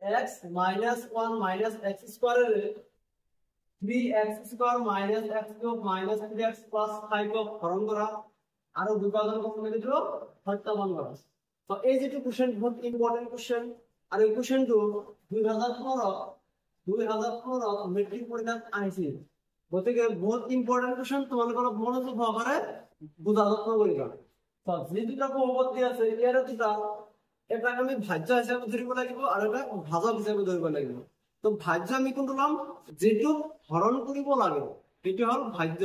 x minus 1 minus x square এর 3x square minus x cube minus 3x plus 5 ক হরণ করা আর বিভাজন করতে দিল 57 করা। তো এই যে কোশ্চেন বহুত ইম্পর্টেন্ট কোশ্চেন আর এই কোশ্চেনটো 2015 মেট্রিক পরীক্ষাত আইছে গতিকে বহুত ইম্পর্টেন্ট কোশ্চেন তোমালোকৰ মনোযোগ সহকাৰে বুজা যত্ন কৰিবা। তো যে দুটা বহুপদী আছে ইয়াৰে দুটা এটা আমি ভাজ্য হিচাপে ধৰিব লাগিব আৰু এটা ভাজক হিচাপে ধৰিব লাগিব। তো ভাজ্য আমি কোনটো লম যেটো হৰণ কৰিব লাগে এটো হল ভাজ্য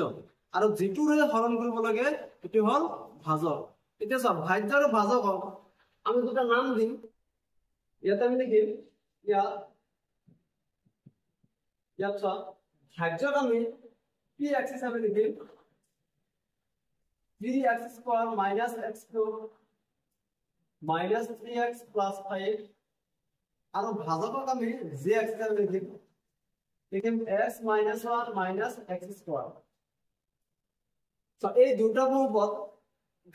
আৰু যেটোৰে হৰণ কৰিব লাগে এটো হল ভাজক। এতিয়া সব ভাজ্য আৰু ভাজক আমি দুটা নাম দিম। ইয়াতে আমি লিখিম ইয়াত ভাজ্যক আমি px হিচাপে লিখিম 3x square minus x cube minus 3x plus 5 আৰু ভাজকক আমি jx হিচাপে লিখিম x minus 1 minus x square। তো এই দুটা বহুপদ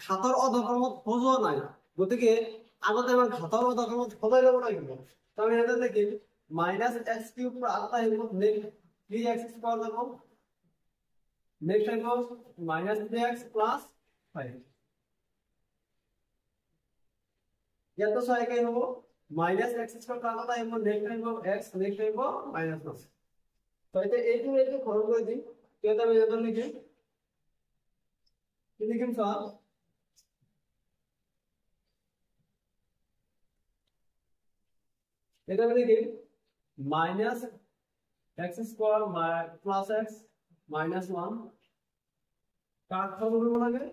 ঘাতৰ অধক্ৰমত সজোৱা নাই গতিকে আগতে আমাৰ ঘাতৰ অধক্ৰমত সজাই ল'ব লাগিব। তো আমি এটা লিখিম minus x cube plus 3x square যাব নেক্সট আহিব minus 3x plus 5 ইয়াত তো সহায়ক হ'ব minus x square প্লাস আহিব নেক্সট আহিব x নেক্সট আহিব minus 1। তো এইটো হৰণ কৰি দিম তেতিয়া আমি এটা লিখিম এটা আমি লিখিম minus x square plus x minus 1 কাট হরণ করব লাগে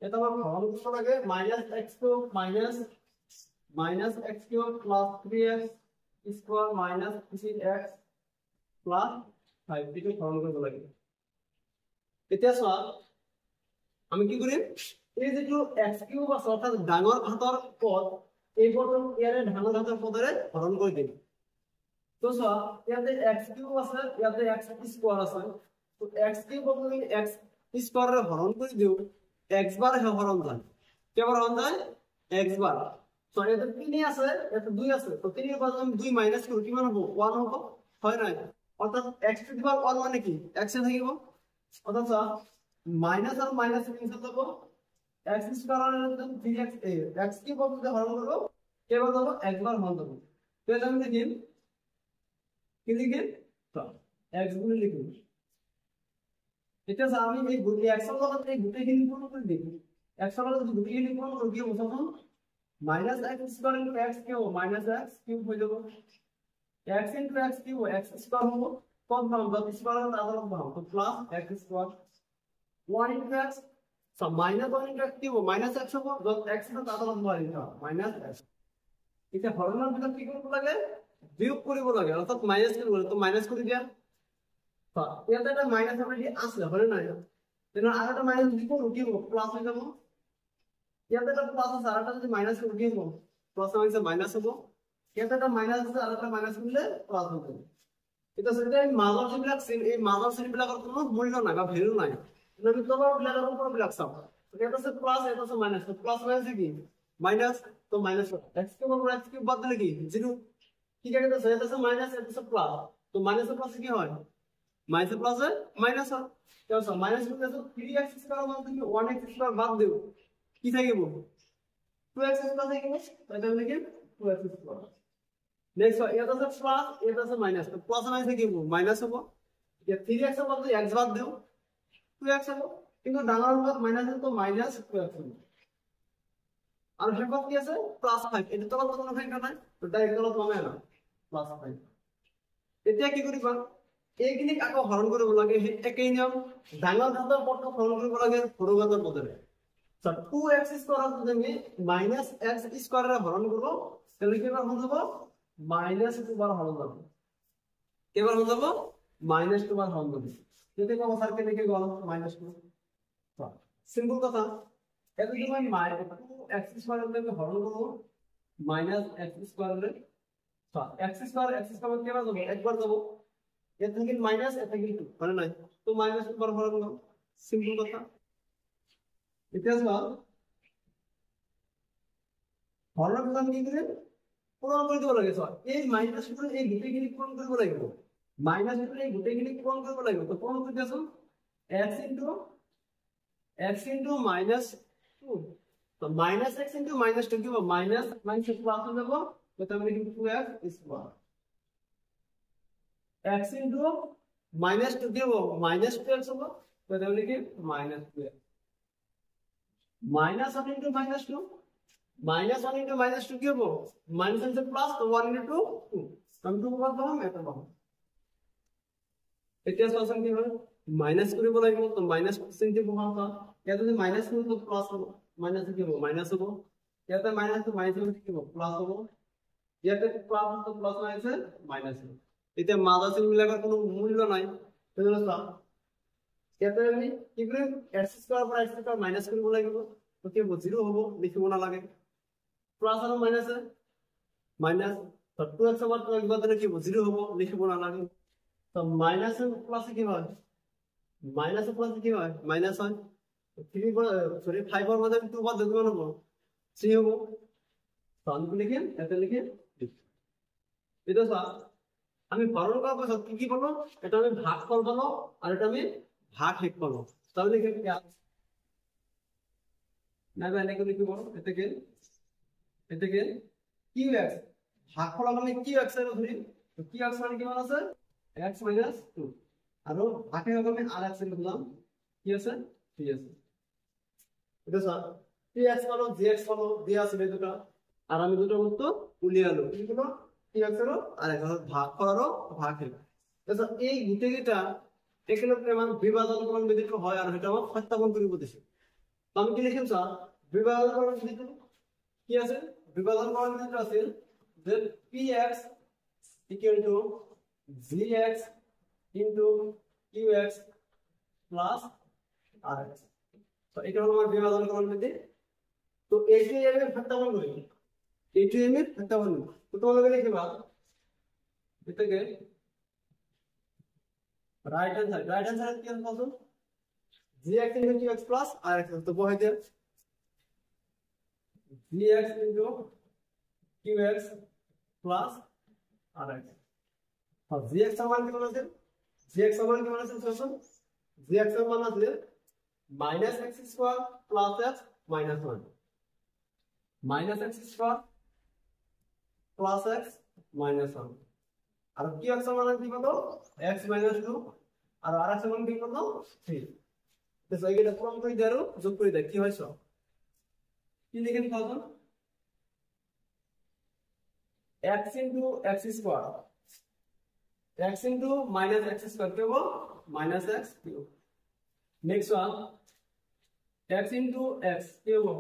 এটা আমরা হরণ করব লাগে minus x cube minus x cube plus 3x square minus 3x plus 5 এটা হরণ করব লাগে। এতিয়া চোৱা আমি কি কৰিম এই যেটো x cube আছে অৰ্থাৎ ডাঙৰ ঘাতৰ পদ এই পদক ইয়াৰে ডাঙৰ ঘাতৰ পদৰে হৰণ কৰি দিম। তো চোৱা ইয়াতে x cube আছে ইয়াতে x square আছে তো x cube আমি x square ৰে হৰণ কৰি দিও x বাৰ হে হৰণ যায় কেবাৰ হৰণ যায় x বাৰ। তো ইয়াতে 3 আছে ইয়াতে 2 আছে তো 3 এর বদলে আমি 2 মাইনাস করি কিমান হ'ব 1 হ'ব হয় নাই অর্থাৎ x টু দি পাওয়ার 1 মানে কি x এ থাকিব অর্থাৎ মাইনাস আর মাইনাস ক্যান্সেল যাব x স্কয়ার আর 3x x কি বলতে হরণ করব কেবল যাব x বার হরণ করব। তো এটা আমি লিখিম কি লিখে তো x গুণ লিখুন এটা আমি এই গুটি x এর লগত এই গুটিখিনি পূরণ করে দেব x এর লগত গুটিখিনি পূরণ করে কি বসাবো minus x square into x cube minus x cube হয়ে যাব x into x cube x square হবো কোন ফর্ম দা স্কয়ার এর আলাদা ফর্ম তো plus x square 1 into x so minus 1 into x cube minus x হবো দত x এর আলাদা ফর্ম লিখা minus x এটা হরণের ভিতর কি করব লাগে বিয়োগ কৰিব লাগে অর্থাৎ মাইনাস করব তো মাইনাস করে দিয়া তো এটা একটা মাইনাস অলরেডি আসলে হরে না তেন আরেকটা মাইনাস দিব কি হবে প্লাস হয়ে যাব ইয়াতে একটা প্লাস আছে আরেকটা যদি মাইনাস করে দিব প্লাস হইছে মাইনাস হবে ইয়াতে একটা মাইনাস আছে আরেকটা মাইনাস করলে প্লাস হবে। এটা সেটা এই মাজৰ বিলাক এই মাজৰ শ্ৰেণী বিলাকৰ কোনো মূল্য নাই বা ভ্যালু নাই কিন্তু আমি তলৰ বিলাকৰ ওপৰ বিলাক চাও তো এটা আছে প্লাস এটা আছে মাইনাস তো প্লাস মাইনাস কি মাইনাস তো মাইনাস x কিউব আর x কিউব বাদ দিলে কি 0 কি জায়গায় তো এটা আছে মাইনাস এটা আছে প্লাস তো মাইনাস প্লাস কি হয় মাইনাস প্লাস মাইনাস হয় তো মাইনাস করলে তো 3x স্কয়ার মানে তুমি 1x স্কয়ার বাদ দিও কি থাকিব 2x স্কয়ার থাকিব এটা লিখি 2x স্কয়ার। নেক্সট এটা আছে প্লাস এটা আছে মাইনাস তো প্লাস মাইনাস থাকিব মাইনাস হবে এটা 3x এর বদলে x বাদ দিও 2x হবে কিন্তু ডাঙৰ লগত মাইনাস তো মাইনাস 2x হবে আর হেকত কি আছে প্লাস 5 এটা তো কোনো সংখ্যা নাই তো ডাইরেক্ট তলত নামে না প্লাস 5। এতিয়া কি কৰিবা এইখিনি আকৌ হৰণ কৰিব লাগে একেই নিয়ম ডাঙৰ ঘাতৰ পদটো হৰণ কৰিব লাগে সৰু ঘাতৰ পদৰে। তো 2x স্কয়াৰ যদি আমি মাইনাস x স্কয়াৰ ৰে হৰণ কৰো তাহলে কি হৰণ যাব মাইনাস 2 বাৰ হৰণ যাব কেবাৰ হৰণ যাব মাইনাস 2 বার হরণ যাব যদি কোন সার্কেল লিখে গল মাইনাস 2 তো সিম্পল কথা এটা যদি আমি x স্কয়ার রে হরণ করব মাইনাস x স্কয়ার রে তো x স্কয়ার কেবাৰ যাব একবার যাব এ থেকে মাইনাস এ থেকে 2 মানে নাই তো মাইনাস 2 বার হরণ করব সিম্পল কথা। এটা হল হরণ বিধান কি করে পূরণ করে দিব লাগে স্যার এই মাইনাস টু এই গোটেইখিনি পূরণ কৰিব লাগিব মাইনাস টু এই গোটেইখিনি পূৰণ কৰিব লাগিব তো পূৰণ কৰি দিয়াচোন x into minus 2 তো minus x into minus 2 কি হ'ব minus minus প্লাস হৈ যাব তো তাহলে কি 2x square x into minus 2 কি হ'ব minus 2x হ'ব তো তাহলে কি minus 2x minus 1 into minus 2 minus 1 into minus 2 কি হ'ব minus into plus তো 1 into 2 আমি 2 কত পাম এটা পাম এতিয়া সমান কি হয় মাইনাস কৰিব লাগিব তো মাইনাস চিনটো বহাম তা ইয়াতে যদি মাইনাস কৰো তো প্লাস হ'ব মাইনাস কি হ'ব মাইনাস হ'ব ইয়াতে মাইনাস তো মাইনাস হ'ব কি হ'ব প্লাস হ'ব ইয়াতে প্লাস তো প্লাস আছে মাইনাস হ'ব এতিয়া মাজা চিন বিলাকৰ কোনো মূল্য নাই তেনে চা ইয়াতে আমি কি কৰিম x স্কয়াৰ পৰা x স্কয়াৰ মাইনাস কৰিব লাগিব তো কি হ'ব 0 হ'ব লিখিব না লাগে প্লাস আৰু মাইনাস মাইনাস তো 2x over 2x বাদে কি হ'ব 0 হ'ব লিখিব না লাগে তো মাইনাস আর প্লাস কি হয় মাইনাস আর প্লাস কি হয় মাইনাস হয় 3 সরি 5 এর মধ্যে 2 বাদ দিতে পারবো 3 হবে তো আমি লিখেন এত লিখে এটা স্যার আমি ফরওয়ার্ড করব সব কি করব এটা আমি ভাগ করব আর এটা আমি ভাগ হেক করব তাহলে লিখে কি না না এটাকে লিখব এটাকে qx ভাগ করা মানে qx এর ধরি তো qx মানে কি মান আছে x minus 2 আর ভাগে হবে আমি আর x লিখলাম কি আছে 3 আছে এটা স্যার 3x হলো gx হলো দেয়া আছে দুটো আর আমি দুটো উত্তর উলিয়ে আলো কি হলো 3x এর আর x ভাগ করো ভাগ হবে এটা এই গুটেটা এখানে প্রমাণ বিভাজন করণ বিধিত হয় আর এটা আমরা সত্যাপন করি বলতেছি তো আমি কি লিখলাম স্যার বিভাজন করণ বিধিত কি আছে বিভাজন করণ বিধিত আছে যে px equal to gx into qx plus rx তো এটা হলো আমার বিভাজন করণ বিধি তো a2m এর সত্যাপন করি a2m এর সত্যাপন তো তোমরা লিখবা এটাকে রাইট হ্যান্ড সাইড কি হবে gx into qx plus rx তো বহাই দে gx into qx plus rx और gx समान कितना আছে gx समान कितना আছে सोचो gx समान আছে -x square + x -1 -x square + x -1 আর qx সমান কি কত x - 2 আর rx সমান কি কত 3 তো এইটা প্রমাণ করে দাও যোগ করে দাও কি হয় সব কি লিখেন কত x into x square x into minus x square क्या वो minus x cube next one x into x क्या वो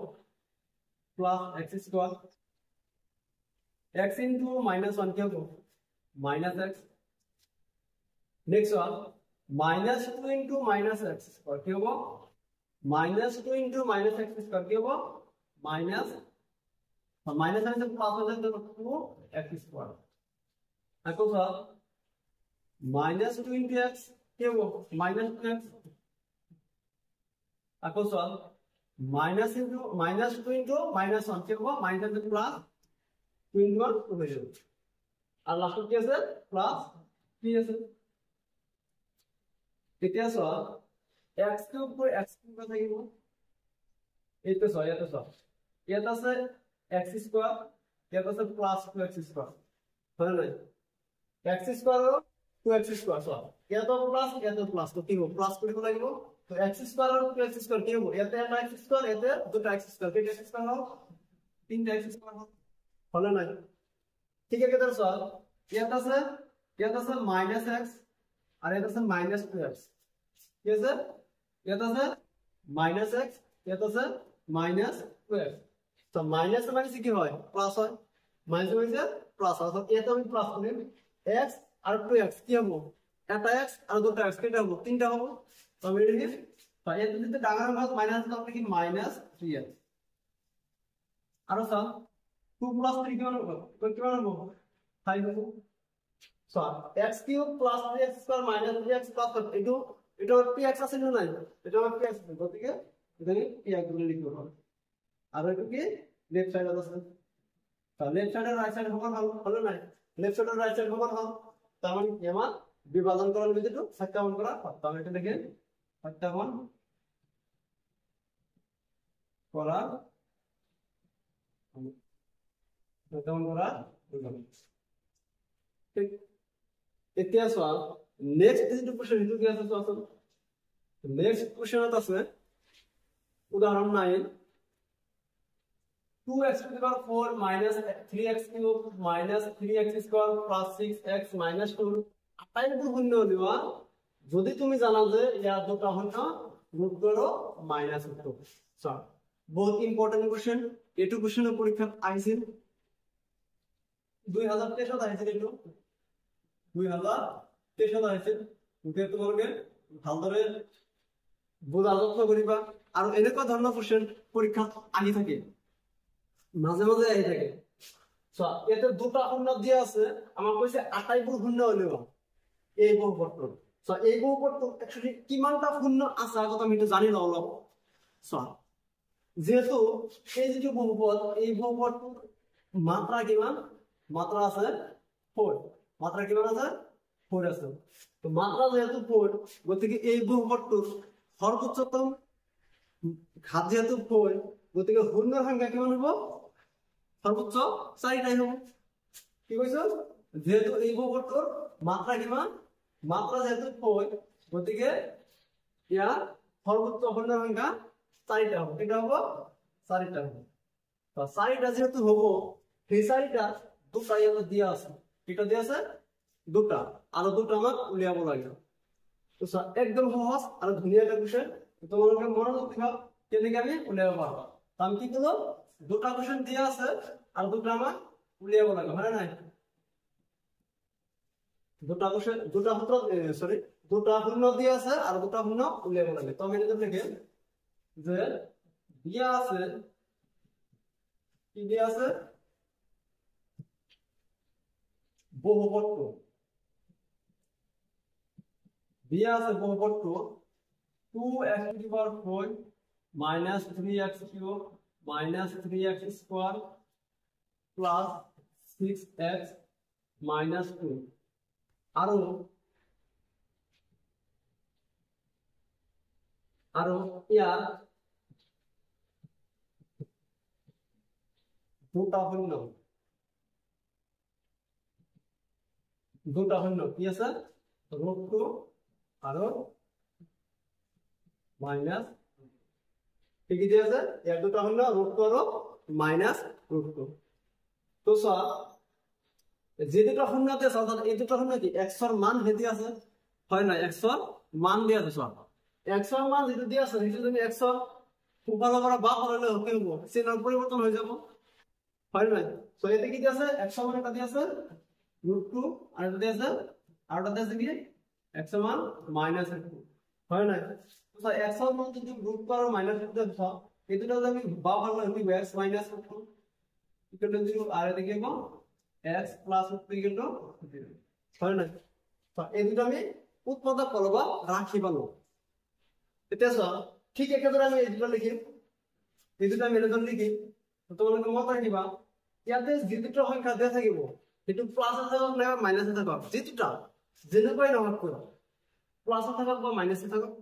plus x square x into minus 1 क्या वो minus x next one minus 2 into minus x square क्या वो minus 2 into minus x square क्या वो minus minus आने से प्लस हो जाए तो 2x square आपको सर -2 into x क्या वो -2x आपको सर -2 into -1 क्या वो माइनस into प्लस 2 into 1 हो जाएगा और लास्ट क्या है प्लस 3 है कितना सर x क्यूब को x क्यूब का था वो ये तो सर ये तो सर x स्क्वायर ये तो सर प्लस 2x स्क्वायर है ना x square 2x square sir या तो प्लस तो ठीक हो प्लस को लगेगा तो x स्क्वायर और 2x स्क्वायर क्या हो या तो x स्क्वायर या तो 2x स्क्वायर के x स्क्वायर हो 3x स्क्वायर हो है ना ठीक है किधर सर या तो सर -x और या तो सर -2x ये सर या तो सर -x या तो सर -2x तो माइनस माइनस কি হয় প্লাস হয় মাইনাস মাইনাস প্লাস হয় এটা আমি প্লাস করি x আর 2x কি হবে এটা x আর দুটো x কেটে হবে তিনটা হবে তো আমি লিখি তো এর যদি ডাঙার ভাগ মাইনাস দাও কি -3x আর স্যার 2 + 3 কি হবে তো কি হবে 5 হবে so x cube + 3x square - 3x plus এটা 2x আছে না নাই এটা 2x তো ঠিক আছে এখানে 2x গুলো লিখতে হবে আর এটা কি लेफ्ट साइड আছে তা লেফট সাইড আর রাইট সাইড সমান হলো না লেফট সাইড আর রাইট সাইড সমান হল তার মানে কি আমার বিভাজন করার বিধিটো সত্যায়ন করা তাহলে এটা দেখেন সত্যায়ন করা সত্যায়ন করা ঠিক এতিয়া চোৱা নেক্সট যেটো কোশ্চেন হেতু কি আছে চোৱাচোন নেক্সট কোশ্চেনত আছে উদাহৰণ 9 2x to the power 4 minus 3x cube minus 3x square plus 6x minus 2 আটাইবোৰ শূন্য দিবা যদি তুমি জানা যে ইয়াৰ দুটা শূন্য ৰুট কৰো মাইনাস 2 সো বহুত ইম্পৰ্টেন্ট কোশ্চেন এটু কোশ্চেনেৰ পৰীক্ষা আইছিল 2023 আইছিল এটু 2023 আইছিল ওকে তোমাকে ভালদৰে বুঝাৰ যত্ন কৰিবা আৰু এনেকুৱা ধৰণৰ কোশ্চেন পৰীক্ষা আহি থাকে মাঝে মাঝে আহি থাকে সো এতে দুটা শূন্য দিয়া আছে আমাক কৈছে আটাইবোৰ শূন্য হলেও এই বহুপদটো সো এই বহুপদটো একচুয়ালি কিমানটা শূন্য আছে আগত আমি এটা জানি লওঁ অলপ সো যেহেতু এই যে বহুপদ এই বহুপদটো মাত্রা কিমান মাত্রা আছে 4 মাত্রা কিমান আছে 4 আছে তো মাত্রা যেহেতু 4 গতিকে এই বহুপদটোৰ সৰ্বোচ্চতম ঘাত যেহেতু 4 গতিকে শূন্যৰ সংখ্যা কিমান হ'ব সৰ্বোচ্চ 4টাই হ'ব কি কৈছো যেহেতু এই বহুপদটোৰ মাত্ৰা কিমান মাত্ৰা যেহেতু 4 গতিকে ইয়াৰ সৰ্বোচ্চ শূন্যৰ সংখ্যা 4টা হ'ব এটা হ'ব 4টা হ'ব তো 4টা যেহেতু হ'ব সেই 4টা দুটা ইয়াত দিয়া আছে এটা দিয়া আছে দুটা আৰু দুটা আমাক উলিয়াব লাগে তো একদম সহজ আৰু ধুনীয়া এটা কোশ্চেন তোমালোকে মনত ৰাখিবা কেনেকৈ আমি উলিয়াব পাৰো আমি কি কলো দুটা কোশ্চেন দিয়া আছে আৰু দুটা আমাক উলিয়াব লাগে হয় নাই দুটা কোশ্চেন দুটা সূত্ৰ সৰি দুটা শূন্য দিয়া আছে আৰু দুটা শূন্য উলিয়াব লাগে তো আমি এটা লিখে যে দিয়া আছে কি দিয়া আছে বহুপদটো দিয়া আছে বহুপদটো 2x to the power 4 minus 3x cube minus 3x square plus 6x minus 2 আৰু ইয়াৰ দুটা শূন্য কি আছে √2 আৰু মাইনাস ঠিক আছে ইয়াৰ দুটা শূন্য √2 আৰু মাইনাস √2 তো চোৱা যে দুটা শূন্য আছে অর্থাৎ এই দুটা শূন্য কি x এর মান হেতি আছে হয় না x এর মান দিয়া আছে চোৱা x এৰ মান যেটো দিয়া আছে সেটো তুমি x এৰ উপৰৰ পৰা বা হলে কি হ'ব চিহ্নৰ পৰিৱৰ্তন হৈ যাব হয় না সো এতে কি দিয়া আছে x এর মান এটা দিয়া আছে √2 আর এটা দিয়া আছে আর এটা দিয়া আছে কি x এর মান -2 হয় না তো x এর মান যদি √2 আর -2 দাও এই দুটো যদি বা হলে কি x -2 ইকুয়াল টু 0 আর এদিকে কি x plus 2 equal to 0 হয় না তো এই দুটো আমি উৎপাদক করব রাখি পালো এটা সব ঠিক একেবারে আমি এই দুটো লিখি এই দুটো আমি এরকম লিখি তো তোমাকে মত রাখিবা ইয়াতে যে দুটো সংখ্যা দেয়া থাকিব এটু প্লাস থাকক না মাইনাস থাকক যে দুটো যেনেকৈ নহক করো প্লাস থাকক বা মাইনাস থাকক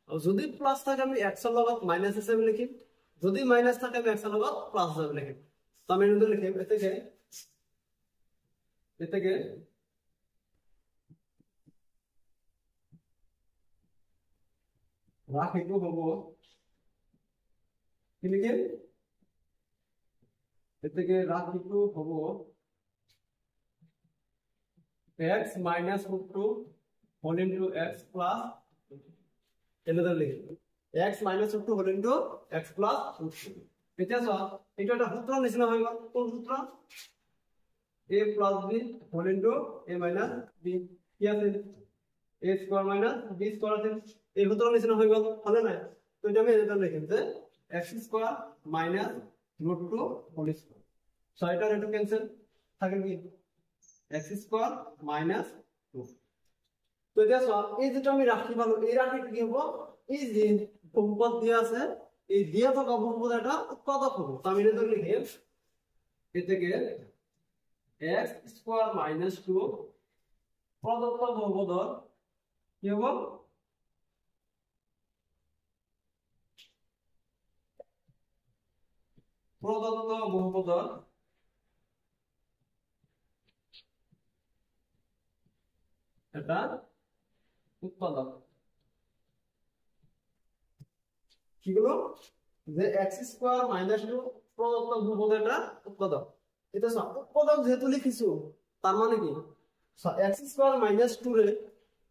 আর যদি প্লাস থাকে আমি x এর লগত মাইনাস হিসাবে লিখি যদি মাইনাস থাকে আমি x এর লগত প্লাস হিসাবে লিখি তো আমি এরকম লিখি এটাকে রাখিটো হব কি লিখে এটাকে রাখিটো হব x -√2 whole into x plus another লিখে x -√2 whole into x plus √2 এটা একটা সূত্র নিচিনা হৈ গল কোন সূত্র a plus b whole into a minus b কি আছে a square minus b square আছে এই সূত্র নিচিনা হৈ গল হলে না তো এটা আমি এটা লিখিম যে x square minus √2 whole square so এটা এটা ক্যান্সেল থাকে কি x square minus 2 তো এটা এই যেটা আমি রাখি পালো এই রাখি কি হবে এই যে বহুপদ দিয়া আছে এই দিয়া থাকা বহুপদ এটা উৎপাদক হবে তো আমি এটা লিখি এ থেকে x স্কয়ার মাইনাস 2 প্রদত্ত বহুপদর কি হবে প্রদত্ত বহুপদর এটা উৎপাদক কি হলো যে x স্কয়ার মাইনাস 2 প্রদত্ত বহুপদের এটা উৎপাদক এটা উৎপাদক যেহেতু লিখিছো তার মানে কি x স্কয়ার মাইনাস 2 রে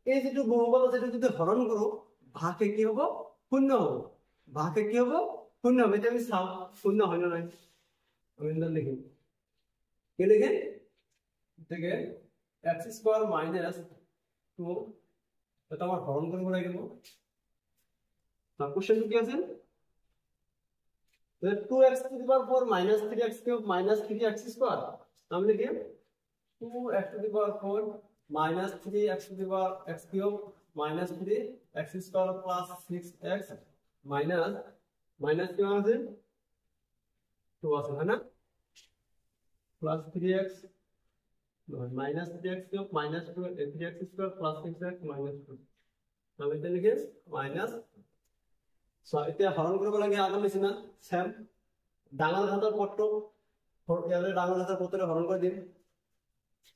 এই যেটু বহুপদ আছে এটা যদি হরণ করো ভাগে কি হবে শূন্য হবে ভাগে কি হবে শূন্য হবে এটা আমি সব শূন্য হয় না নাই আমি এটা লিখি কি লিখে থেকে x স্কয়ার মাইনাস 2 এটা আমার হরণ করে বলা গেল না কোশ্চেন কি আছে 2x to the power 4 minus 3x cube minus 3x square हम लिखिए 2x to the power 4 minus 3x to the power x cube minus 3x square plus 6x minus क्या है 2 आसान है ना plus 3x minus 3x cube minus 3x square plus 6x minus 2 हम इसे लिखिए minus সো এটা হরণ করব লাগে আগের লিখনা সেম ডাঙাল ঘাতের পট্ট এবারে ডাঙাল ঘাতের পট্টরে হরণ করে দিন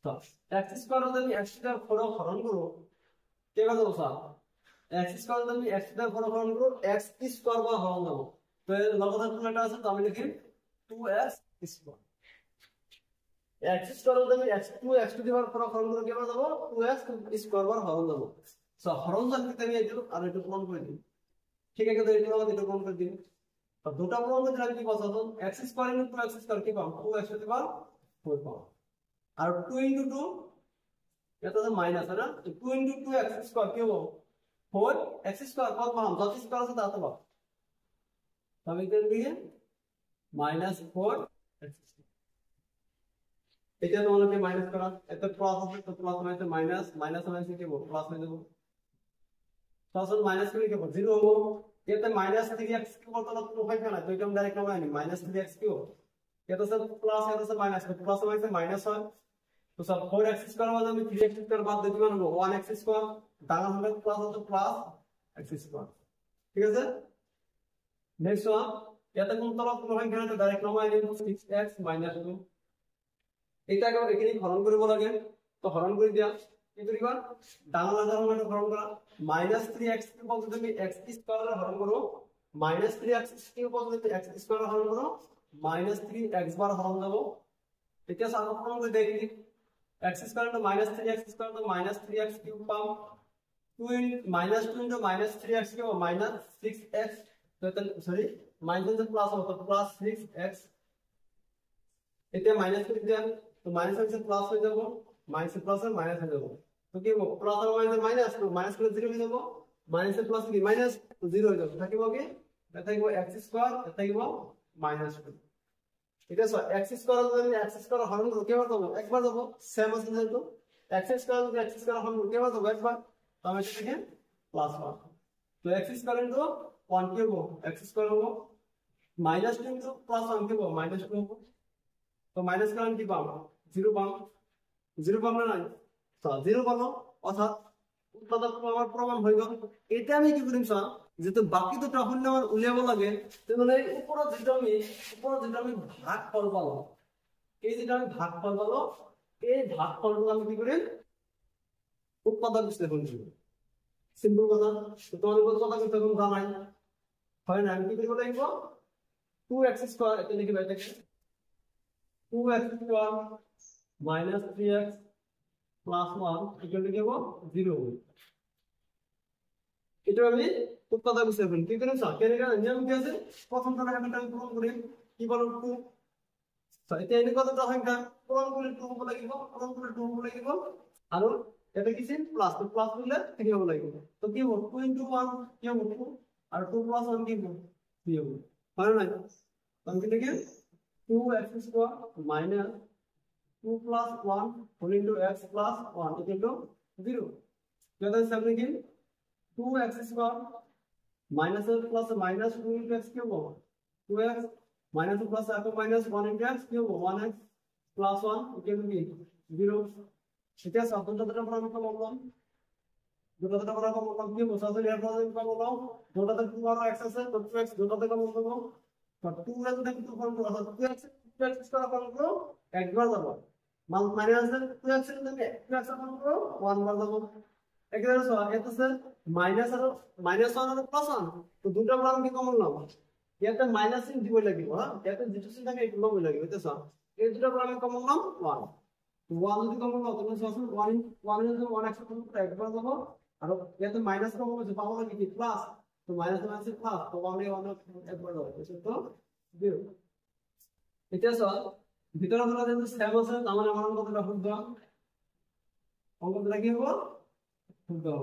তো x স্কয়ার যদি x এর ফর হরণ করব কে কত বসা x স্কয়ার যদি x এর ফর হরণ করব x স্কয়ার বা হরণ দেব তো লগাতার ফর্মুলাটা আছে তো আমি লিখি 2x স্কয়ার x স্কয়ার যদি x 2x to the power for হরণ করব কে কত দেব 2x স্কয়ার বা হরণ দেব সো হরণ জানতে আমি একটু আর একটু প্রমাণ করে দিই ठीक है तो ये लोग इधर कौन कर दिए अब दूसरा प्रॉब्लम में जरा की बात आता है x square into x square के power 2x to the power 4 power और 2 into 2 ये तो माइनस है ना तो 2 into 2x स्क्वायर क्या हो 4x स्क्वायर बहुत हम 10 स्क्वायर से आता है तब इधर भी है -4x এটা তোমাকে মাইনাস করা এত প্লাস আছে তো প্লাস মানে মাইনাস মাইনাস মানে কি হবে প্লাস হয়ে যাবে তাহলে মাইনাস করে কি হবে 0 হবে এটা माइनस 3x क्यूब बोलते ना तो भाई ना तो एकदम डायरेक्ट नंबर नहीं -3x क्यूब ये तो सब प्लस है तो सब माइनस है प्लस में से माइनस है तो सब 4x स्क्वायर वाला में 3x स्क्वायर बाद दे दिया ना 1x स्क्वायर डाला हमने प्लस हो तो प्लस x स्क्वायर ठीक है सर नेक्स्ट वन ये तो কোন তরফ কোন ভাই তো डायरेक्ट नंबर नहीं 6x - 2 এটাকে এখানে হরণ করব লাগে তো হরণ করে দিয়া কিন্তু কি কর ডান লাগার মানে হরণ করা -3x কে বলতে তুমি x স্কয়ার হরণ করো -3x কে বলতে তুমি x স্কয়ার হরণ করো -3x বার হরণ দেব এটা সাধারণ হরণ করে দেখি x স্কয়ার তো -3x স্কয়ার তো -3x কিউব পাও 2 -2 -3x के -6x तो सॉरी माइनस से प्लस होता है प्लस 6x इतने माइनस कर दिया तो माइनस से प्लस हो जाएगा माइनस से प्लस और माइनस हो जाएगा तो क्या वो प्लस और माइनस तो माइनस प्लस 0 हो जाएगा माइनस से प्लस की माइनस तो 0 हो जाएगा ताकि वो क्या ताकि वो x स्क्वायर ताकि वो माइनस এটা সো x স্কয়ার যদি x স্কয়ার হরণ করব কেমন হবে একবার দেব সেম আছে যেহেতু x স্কয়ার যদি x স্কয়ার হরণ করব কেমন হবে একবার তো আমি লিখে প্লাস 1 তো x স্কয়ার ইনটু 1 কি হবে x স্কয়ার হবে -2 ইনটু প্লাস 1 কি হবে -2 হবে তো মাইনাস কারণ কি পাবো 0 পাবো 0 পাবো না তো 0 পাবো অর্থাৎ উৎপাদক আমার প্রমাণ হয়ে গেল এটা আমি কি করিম স্যার যেহেতু বাকি দুটো হন্য আমার উলিয়াবো লাগে তো মানে উপরে যেটা আমি ভাগফল পাবো এই যেটা আমি ভাগফল পাবো এই ভাগফলটা আমি কি করি উৎপাদক বিশ্লেষণ করি সিম্পল কথা তো তোমাদের বলতে কথা কিন্তু এখন জানাই হয় না আমি কি করব লাগব 2x স্কয়ার এটা লিখে বাইরে 2x square minus 3x plus 1 equal to 0 এটা আমি উৎপাদক হিসেবে কি করেন স্যার কেন নিয়ম কি আছে প্রথম টাকা আমি পূরণ করি কি বলো 2 স্যার এটা এনে কতটা সংখ্যা পূরণ করে 2 হবে লাগিব পূরণ করে 2 হবে লাগিব আর এটা কি সিন প্লাস তো প্লাস করলে কি হবে লাগিব তো কি হবে 2 into 1 কি হবে 2 আর 2 plus 1 কি হবে 3 হবে হয় না তো আমি লিখি 2x square minus 2 plus 1 whole into x plus 1 equal to 0. Let us sum again 2x square minus plus minus 2 into x cube 2x minus plus এখন মাইনাস 1 ইনটু x কি হবে 1x প্লাস 1 ইকুয়াল টু কি 0 সেটা সাবজেক্টটা আমরা common করলাম দুটোতে আমরা কমন করলাম কি বসাতে এর পরে কমন করলাম দুটোতে কি বড় x আছে তো 2x দুটোতে কমন করব তো 2x থেকে 2 কমন করব 2x স্কয়ার কমন করব একবার যাব মাইনাস 2x এর থেকে 2x কমন করব 1 বার যাব এখানে এটা স্যার মাইনাস আর মাইনাস 1 আর প্লাস 1 তো দুটো আমরা কি কমন নাও এটা মাইনাস চিহ্ন দিব লাগিব হ্যাঁ এটা যেটা চিহ্ন থাকে এটা কমন লাগিব এটা স্যার এই দুটো আমরা কমন নাও 1 1 যদি কমন নাও তাহলে সব 1 1 এর 1x কমন করে একবার যাব আর এটা মাইনাস কমন হচ্ছে পাবো না কি প্লাস তো মাইনাস মাইনাস প্লাস তো আমরা 1 একবার যাব তো 0 এটা স্যার ভিতরে আমরা যেন সেম আছে তার মানে আমার কতটা ফুল দাও অঙ্কটা কি হবে ফুল দাও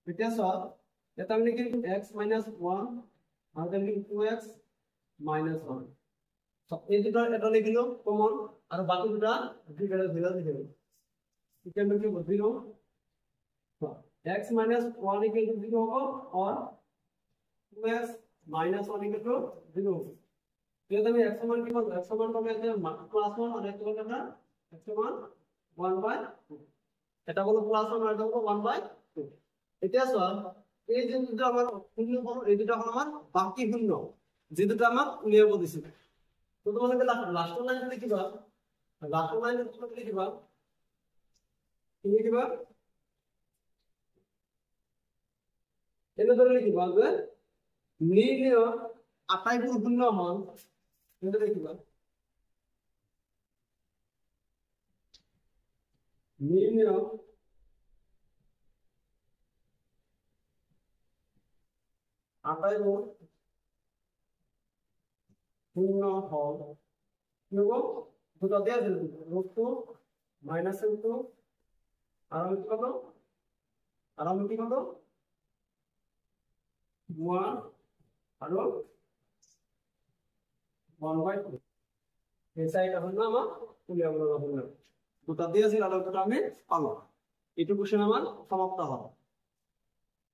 এটা স্যার এটা আমি লিখি x - 1 আর এটা লিখি 2x - 1 সব এই দুটো এটা লিখলো কমন আর বাকি দুটো দুইটা ধরে দিতে ইকুয়াল টু 0 তো x - 1 = 0 হবে আর 2x - 1 = 0 এটা আমি x সমান কি বলবো x সমান কমে আছে +1 আর এটা হলো আমরা x সমান 1/2 এটা হলো +1 আর এটা হলো 1/2 এটা সব এই যে দুটো আমার শূন্য বড় এই দুটো এখন আমার বাকি শূন্য যে দুটো আমার নিয়ম দিছি তো তোমাদেরকে লাস্ট লাইন লিখিবা লাস্ট লাইন লিখিবা কি লিখিবা এটা ধরে লিখিবা যে নির্ণয় আটাইবোৰ শূন্য হল এটা লিখিবা নিৰ্ণয় আটাইবোৰ শূন্য হল কি হবো দুটো দেয়া আছে √2 -2 আর আমি কি করব আর আমি কি করব 1 আর 1/2 এই সাইডটা হলো আমার তুলে আমরা হলো দুটো দিয়েছি আর দুটো আমি পাবো এইটুকু কোশ্চেন আমার সমাপ্ত হবে